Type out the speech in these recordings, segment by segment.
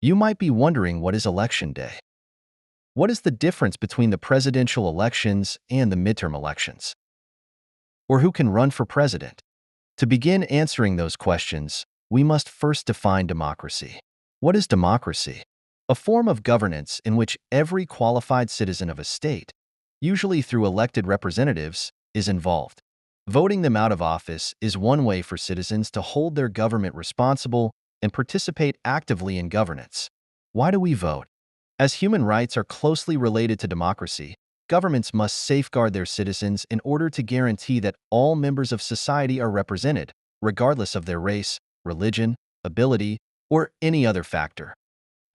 You might be wondering, what is Election Day? What is the difference between the presidential elections and the midterm elections? Or who can run for president? To begin answering those questions, we must first define democracy. What is democracy? A form of governance in which every qualified citizen of a state, usually through elected representatives, is involved. Voting them out of office is one way for citizens to hold their government responsible and participate actively in governance. Why do we vote? As human rights are closely related to democracy, governments must safeguard their citizens in order to guarantee that all members of society are represented, regardless of their race, religion, ability, or any other factor.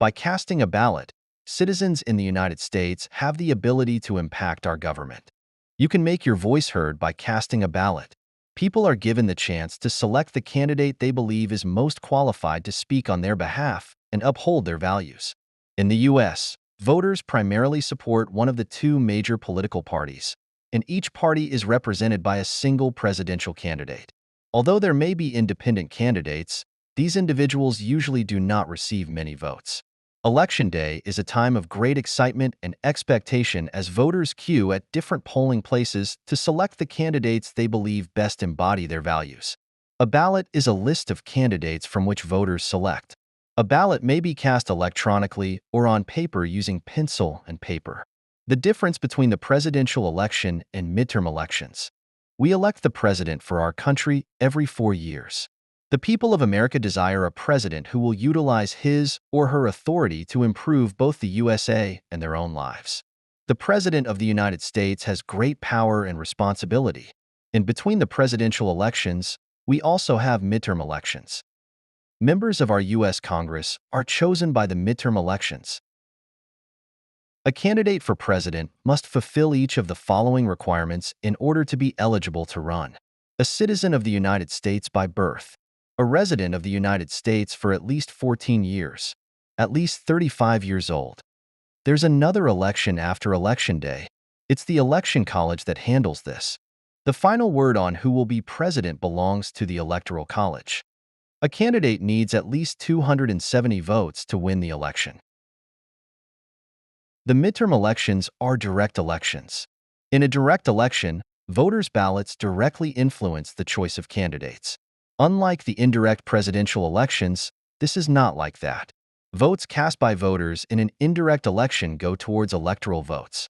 By casting a ballot, citizens in the United States have the ability to impact our government. You can make your voice heard by casting a ballot. People are given the chance to select the candidate they believe is most qualified to speak on their behalf and uphold their values. In the U.S., voters primarily support one of the two major political parties, and each party is represented by a single presidential candidate. Although there may be independent candidates, these individuals usually do not receive many votes. Election Day is a time of great excitement and expectation as voters queue at different polling places to select the candidates they believe best embody their values. A ballot is a list of candidates from which voters select. A ballot may be cast electronically or on paper using pencil and paper. The difference between the presidential election and midterm elections. We elect the president for our country every 4 years. The people of America desire a president who will utilize his or her authority to improve both the USA and their own lives. The President of the United States has great power and responsibility. In between the presidential elections, we also have midterm elections. Members of our U.S. Congress are chosen by the midterm elections. A candidate for president must fulfill each of the following requirements in order to be eligible to run. A citizen of the United States by birth. A resident of the United States for at least 14 years. At least 35 years old. There's another election after Election Day. It's the Election College that handles this. The final word on who will be president belongs to the Electoral College. A candidate needs at least 270 votes to win the election. The midterm elections are direct elections. In a direct election, voters' ballots directly influence the choice of candidates. Unlike the indirect presidential elections, this is not like that. Votes cast by voters in an indirect election go towards electoral votes.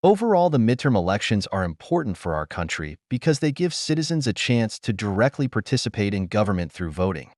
Overall, the midterm elections are important for our country because they give citizens a chance to directly participate in government through voting.